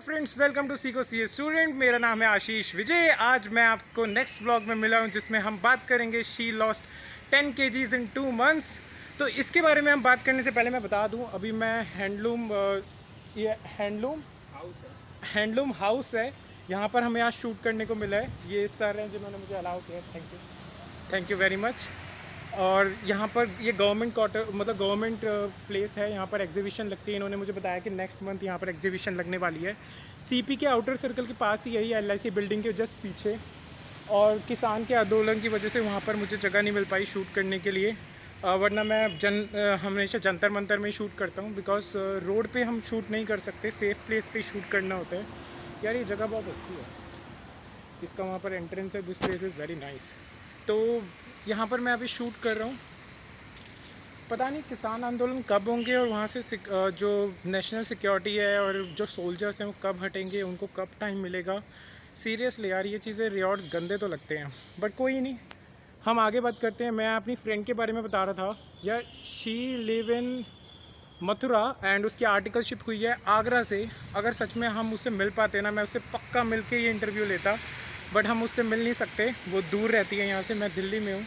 Friends, welcome to सीको सी student. मेरा नाम है आशीष विजय। आज मैं आपको नेक्स्ट व्लॉग में मिला हूँ जिसमें हम बात करेंगे she lost 10 kgs in 2 months। तो इसके बारे में हम बात करने से पहले मैं बता दूँ, अभी मैं ये हैंडलूम हाउस है, यहाँ पर हमें आज शूट करने को मिला है। ये सर हैं जिन्होंने मुझे अलाउ किया, थैंक यू वेरी मच। और यहाँ पर ये गवर्नमेंट क्वार्टर मतलब गवर्नमेंट प्लेस है, यहाँ पर एग्जीबिशन लगती है। इन्होंने मुझे बताया कि नेक्स्ट मंथ यहाँ पर एग्जीबिशन लगने वाली है। सीपी के आउटर सर्कल के पास ही यही LIC बिल्डिंग के जस्ट पीछे। और किसान के आंदोलन की वजह से वहाँ पर मुझे जगह नहीं मिल पाई शूट करने के लिए, वरना मैं हमेशा जंतर मंतर में ही शूट करता हूँ। बिकॉज रोड पे हम शूट नहीं कर सकते, सेफ़ प्लेस पे शूट करना होता है। यार ये जगह बहुत अच्छी है, इसका वहाँ पर एंट्रेंस है। This place is very nice. तो यहाँ पर मैं अभी शूट कर रहा हूँ। पता नहीं किसान आंदोलन कब होंगे और वहाँ से जो नेशनल सिक्योरिटी है और जो सोल्जर्स हैं वो कब हटेंगे, उनको कब टाइम मिलेगा। सीरियसली यार ये चीज़ें रियॉर्ड्स गंदे तो लगते हैं, बट कोई नहीं, हम आगे बात करते हैं। मैं अपनी फ्रेंड के बारे में बता रहा था यार, she live in Mathura and उसकी आर्टिकलशिप हुई है आगरा से। अगर सच में हम उससे मिल पाते ना, मैं उससे पक्का मिल के ये इंटरव्यू लेता, बट हम उससे मिल नहीं सकते, वो दूर रहती है यहाँ से, मैं दिल्ली में हूँ।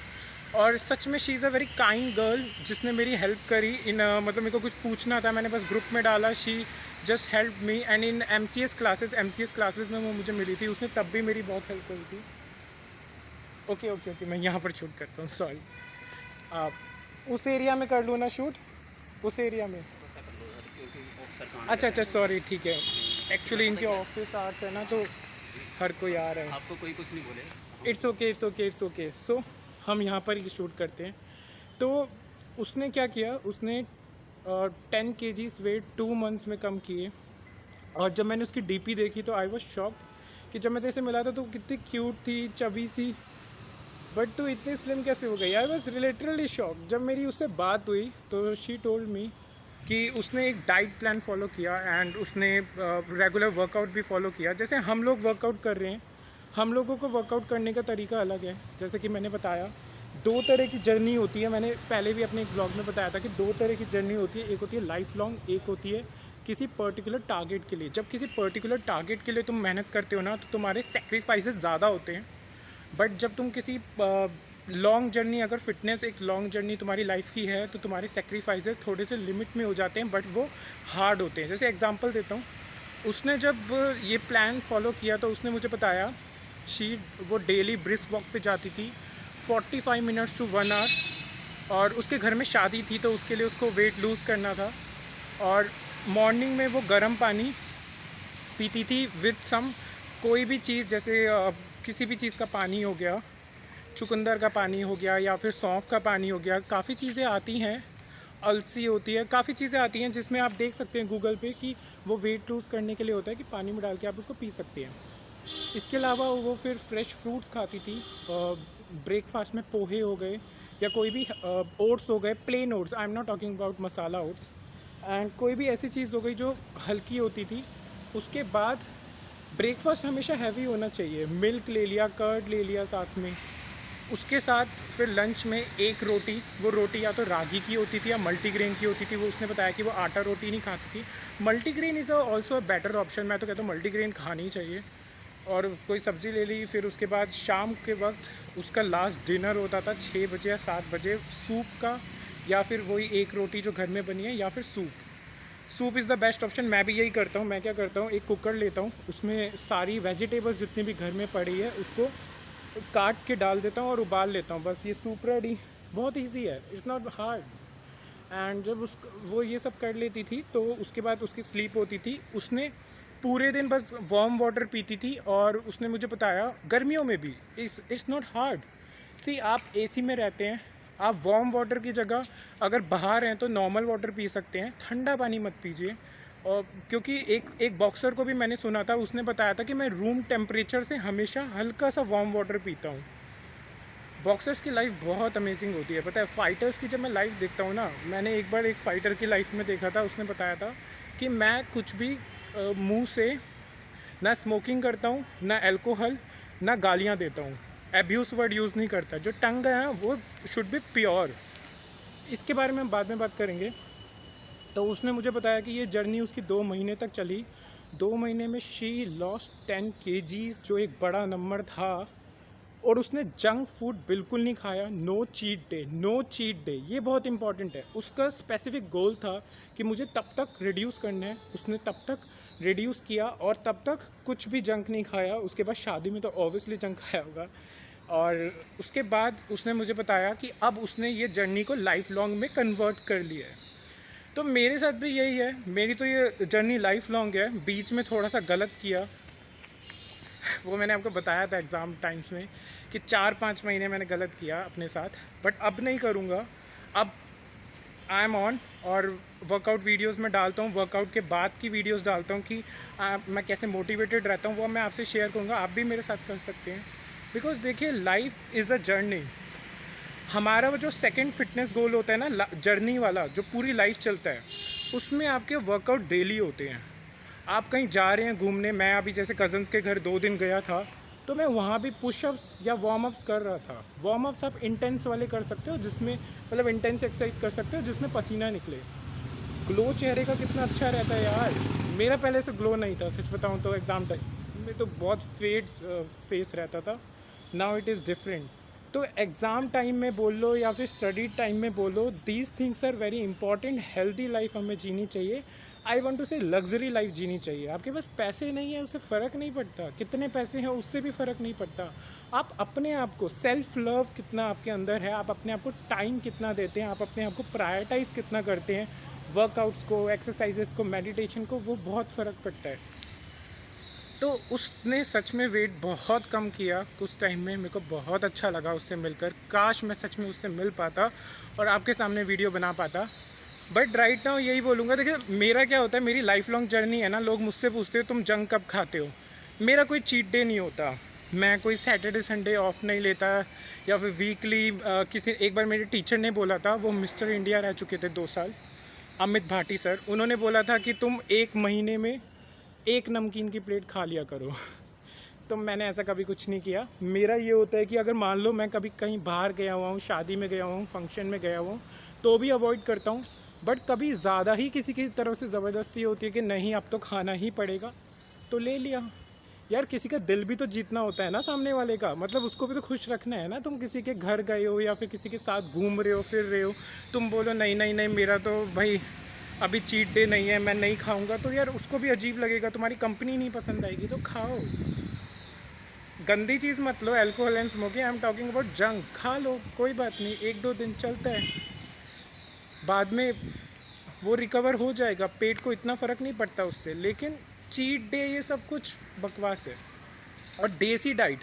और सच में she is a very kind girl जिसने मेरी हेल्प करी इन मतलब मेरे को कुछ पूछना था, मैंने बस ग्रुप में डाला, she just help me. And in MCS classes में वो मुझे मिली थी, उसने तब भी मेरी बहुत हेल्प करी थी। ओके मैं यहाँ पर शूट करता हूँ, सॉरी। आप उस एरिया में कर लूँ ना शूट, उस एरिया में। अच्छा सॉरी, ठीक है। एक्चुअली इनके ऑफिस आवर्स है ना, तो हर कोई आ रहा है। आपको कोई कुछ नहीं बोले। It's okay. सो हम यहाँ पर ही शूट करते हैं। तो उसने क्या किया, उसने 10 kgs वेट 2 months में कम किए। और जब मैंने उसकी DP देखी तो आई वॉज शॉक कि जब मैं तेरे से मिला था तो कितनी क्यूट थी, चबी सी, बट तू इतनी स्लिम कैसे हो गई। I was literally shock. जब मेरी उससे बात हुई तो शी टोल्ड मी कि उसने एक डाइट प्लान फॉलो किया एंड उसने रेगुलर वर्कआउट भी फॉलो किया। जैसे हम लोग वर्कआउट कर रहे हैं, हम लोगों को वर्कआउट करने का तरीका अलग है। जैसे कि मैंने बताया, 2 तरह की जर्नी होती है। मैंने पहले भी अपने एक ब्लॉग में बताया था कि 2 तरह की जर्नी होती है। एक होती है लाइफ लॉन्ग, एक होती है किसी पर्टिकुलर टारगेट के लिए। जब किसी पर्टिकुलर टारगेट के लिए तुम मेहनत करते हो ना, तो तुम्हारे सेक्रीफाइसेस ज़्यादा होते हैं। बट जब तुम किसी लॉन्ग जर्नी, अगर फिटनेस एक लॉन्ग जर्नी तुम्हारी लाइफ की है, तो तुम्हारे सेक्रीफाइसेस थोड़े से लिमिट में हो जाते हैं, बट वो हार्ड होते हैं। जैसे एग्जांपल देता हूँ, उसने जब ये प्लान फॉलो किया तो उसने मुझे बताया वो डेली ब्रिस्क वॉक पे जाती थी 45 मिनट्स टू 1 hour। और उसके घर में शादी थी तो उसके लिए उसको वेट लूज़ करना था। और मॉर्निंग में वो गर्म पानी पीती थी विद सम कोई भी चीज़, जैसे किसी भी चीज़ का पानी हो गया, चुकंदर का पानी हो गया या फिर सौंफ का पानी हो गया। काफ़ी चीज़ें आती हैं, अलसी होती है, काफ़ी चीज़ें आती हैं जिसमें आप देख सकते हैं गूगल पे कि वो वेट लूज़ करने के लिए होता है कि पानी में डाल के आप उसको पी सकते हैं। इसके अलावा वो फिर फ्रेश फ्रूट्स खाती थी। ब्रेकफास्ट में पोहे हो गए या कोई भी ओट्स हो गए, plain oats, I am not talking about masala oats. And कोई भी ऐसी चीज़ हो गई जो हल्की होती थी। उसके बाद ब्रेकफास्ट हमेशा हैवी होना चाहिए, मिल्क ले लिया, कर्ड ले लिया साथ में। उसके साथ फिर लंच में एक रोटी, वो रोटी या तो रागी की होती थी या मल्टीग्रेन की होती थी। वो उसने बताया कि वो आटा रोटी नहीं खाती थी। Multigrain is also a better option, मैं तो कहता हूँ मल्टीग्रेन खानी चाहिए। और कोई सब्ज़ी ले ली। फिर उसके बाद शाम के वक्त उसका लास्ट डिनर होता था 6 बजे या 7 बजे, सूप का, या फिर वही एक रोटी जो घर में बनी है, या फिर soup is the best option. मैं भी यही करता हूँ। मैं क्या करता हूँ, एक कुकर लेता हूँ, उसमें सारी वेजिटेबल्स जितनी भी घर में पड़ी है उसको काट के डाल देता हूँ और उबाल लेता हूँ, बस ये सूप रेडी। बहुत इजी है, इट्स नॉट हार्ड। एंड जब वो ये सब कर लेती थी तो उसके बाद उसकी स्लीप होती थी। उसने पूरे दिन बस वार्म वाटर पीती थी। और उसने मुझे बताया गर्मियों में भी इट्स नॉट हार्ड। सी आप AC में रहते हैं, आप वार्म वाटर की जगह अगर बाहर हैं तो नॉर्मल वाटर पी सकते हैं, ठंडा पानी मत पीजिए। और क्योंकि एक बॉक्सर को भी मैंने सुना था, उसने बताया था कि मैं रूम टेम्परेचर से हमेशा हल्का सा वार्म वाटर पीता हूँ। बॉक्सर्स की लाइफ बहुत अमेजिंग होती है। पता है, फाइटर्स की जब मैं लाइफ देखता हूँ ना, मैंने एक बार एक फ़ाइटर की लाइफ में देखा था, उसने बताया था कि मैं कुछ भी मुंह से ना स्मोकिंग करता हूँ, ना अल्कोहल, ना गालियाँ देता हूँ, एब्यूज़ वर्ड यूज़ नहीं करता। जो टंग है वो शुड बी प्योर। इसके बारे में हम बाद में बात करेंगे। तो उसने मुझे बताया कि ये जर्नी उसकी 2 महीने तक चली। 2 महीने में शी लॉस्ट 10 केजीज़, जो एक बड़ा नंबर था। और उसने जंक फूड बिल्कुल नहीं खाया। No cheat day, no cheat day, ये बहुत इंपॉर्टेंट है। उसका स्पेसिफिक गोल था कि मुझे तब तक रिड्यूस करना है। उसने तब तक रिड्यूस किया और तब तक कुछ भी जंक नहीं खाया। उसके बाद शादी में तो ऑब्वियसली जंक खाया होगा। और उसके बाद उसने मुझे बताया कि अब उसने ये जर्नी को लाइफ लॉन्ग में कन्वर्ट कर लिया है। तो मेरे साथ भी यही है। मेरी तो ये जर्नी लाइफ लॉन्ग है। बीच में थोड़ा सा गलत किया, वो मैंने आपको बताया था एग्ज़ाम टाइम्स में कि 4-5 महीने मैंने गलत किया अपने साथ, बट अब नहीं करूँगा। अब आई एम ऑन, और वर्कआउट वीडियोस में डालता हूँ, वर्कआउट के बाद की वीडियोस डालता हूँ कि मैं कैसे मोटिवेटेड रहता हूँ, वो मैं आपसे शेयर करूँगा। आप भी मेरे साथ कर सकते हैं। बिकॉज देखिए, लाइफ इज़ अ जर्नी। हमारा वो जो सेकंड फिटनेस गोल होता है ना, जर्नी वाला जो पूरी लाइफ चलता है, उसमें आपके वर्कआउट डेली होते हैं। आप कहीं जा रहे हैं घूमने, मैं अभी जैसे कज़न्स के घर 2 दिन गया था, तो मैं वहाँ भी पुशअप्स या वार्म अप्स कर रहा था। वार्म अप्स आप इंटेंस वाले कर सकते हो, जिसमें मतलब इंटेंस एक्सरसाइज कर सकते हो जिसमें पसीना निकले। ग्लो चेहरे का कितना अच्छा रहता है यार। मेरा पहले से ग्लो नहीं था, सच बताऊँ तो। एग्ज़ाम टाइम में तो बहुत फेड फेस रहता था। Now it is different. तो एग्ज़ाम टाइम में बोल लो या फिर स्टडी टाइम में बोलो, these things are very important. Healthy life हमें जीनी चाहिए। I want to say luxury life जीनी चाहिए। आपके पास पैसे नहीं है उससे फ़र्क नहीं पड़ता, कितने पैसे हैं उससे भी फ़र्क नहीं पड़ता। आप अपने आप को, सेल्फ लव कितना आपके अंदर है, आप अपने आप को टाइम कितना देते हैं, आप अपने आप को प्रायोरिटाइज़ कितना करते हैं, वर्कआउट्स को, एक्सरसाइजेस को, मेडिटेशन को, वो बहुत फ़र्क पड़ता है। तो उसने सच में वेट बहुत कम किया कुछ टाइम में। मेरे को बहुत अच्छा लगा उससे मिलकर। काश मैं सच में उससे मिल पाता और आपके सामने वीडियो बना पाता। बट राइट नाउ यही बोलूँगा, देखिए मेरा क्या होता है, मेरी लाइफ लॉन्ग जर्नी है ना। लोग मुझसे पूछते हो तुम जंक कब खाते हो। मेरा कोई चीट डे नहीं होता। मैं कोई सैटरडे संडे ऑफ नहीं लेता, या फिर वीकली। किसी एक बार मेरे टीचर ने बोला था, वो मिस्टर इंडिया रह चुके थे 2 साल, अमित भाटी सर। उन्होंने बोला था कि तुम 1 महीने में 1 नमकीन की प्लेट खा लिया करो। तो मैंने ऐसा कभी कुछ नहीं किया। मेरा ये होता है कि अगर मान लो मैं कभी कहीं बाहर गया हुआ हूँ, शादी में गया हुआ हूँ, फंक्शन में गया हुआ हूँ, तो भी अवॉइड करता हूँ। बट कभी ज़्यादा ही किसी की तरफ से ज़बरदस्ती होती है कि नहीं अब तो खाना ही पड़ेगा, तो ले लिया। यार किसी का दिल भी तो जीतना होता है ना सामने वाले का, मतलब उसको भी तो खुश रखना है ना। तुम किसी के घर गए हो या फिर किसी के साथ घूम रहे हो, फिर रहे हो, तुम बोलो नहीं नहीं नहीं मेरा तो भाई अभी चीट डे नहीं है, मैं नहीं खाऊंगा, तो यार उसको भी अजीब लगेगा, तुम्हारी कंपनी नहीं पसंद आएगी। तो खाओ, गंदी चीज़ मत लो, alcohol and smoking. I am talking about junk. खा लो, कोई बात नहीं, 1-2 दिन चलता है, बाद में वो रिकवर हो जाएगा। पेट को इतना फ़र्क नहीं पड़ता उससे। लेकिन चीट डे ये सब कुछ बकवास है। और देसी डाइट,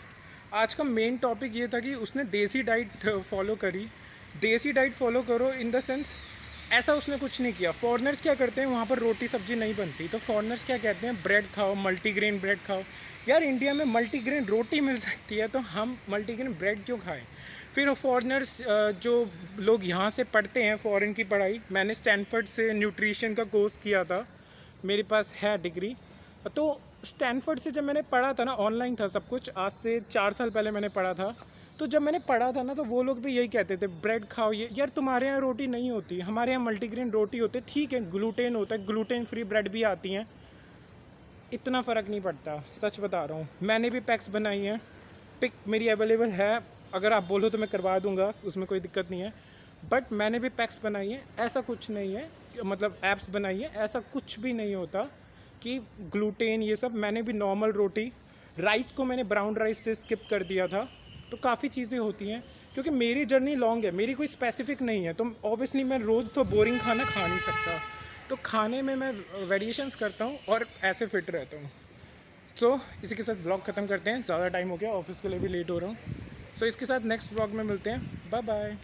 आज का मेन टॉपिक ये था कि उसने देसी डाइट फॉलो करी। देसी डाइट फॉलो करो इन द सेंस, ऐसा उसने कुछ नहीं किया। फॉरेनर्स क्या करते हैं, वहाँ पर रोटी सब्जी नहीं बनती, तो फॉरेनर्स क्या कहते हैं, ब्रेड खाओ, मल्टीग्रेन ब्रेड खाओ। यार इंडिया में मल्टीग्रेन रोटी मिल सकती है, तो हम मल्टीग्रेन ब्रेड क्यों खाएं। फिर फॉरेनर्स, जो लोग यहाँ से पढ़ते हैं फॉरेन की पढ़ाई, मैंने स्टैनफोर्ड से न्यूट्रिशन का कोर्स किया था, मेरे पास है डिग्री। तो स्टैनफोर्ड से जब मैंने पढ़ा था ना, ऑनलाइन था सब कुछ, आज से 4 साल पहले मैंने पढ़ा था। तो जब मैंने पढ़ा था ना, तो वो लोग भी यही कहते थे, ब्रेड खाओ। ये यार तुम्हारे यहाँ रोटी नहीं होती, हमारे यहाँ मल्टीग्रेन रोटी होती है। ठीक है, ग्लूटेन होता है, ग्लूटेन फ्री ब्रेड भी आती हैं, इतना फ़र्क नहीं पड़ता। सच बता रहा हूँ, मैंने भी पैक्स बनाई हैं, पिक मेरी अवेलेबल है, अगर आप बोलो तो मैं करवा दूँगा, उसमें कोई दिक्कत नहीं है। बट मैंने भी पैक्स बनाई है, ऐसा कुछ नहीं है, मतलब ऐप्स बनाई है, ऐसा कुछ भी नहीं होता कि ग्लूटेन ये सब। मैंने भी नॉर्मल रोटी, राइस को मैंने ब्राउन राइस से स्किप कर दिया था। तो काफ़ी चीज़ें होती हैं, क्योंकि मेरी जर्नी लॉन्ग है, मेरी कोई स्पेसिफिक नहीं है। तो ऑब्वियसली मैं रोज़ तो बोरिंग खाना खा नहीं सकता, तो खाने में मैं वेरिएशंस करता हूँ और ऐसे फिट रहता हूँ। सो इसी के साथ व्लॉग ख़त्म करते हैं, ज़्यादा टाइम हो गया, ऑफिस के लिए भी लेट हो रहा हूँ। सो इसके साथ नेक्स्ट व्लॉग में मिलते हैं। Bye bye.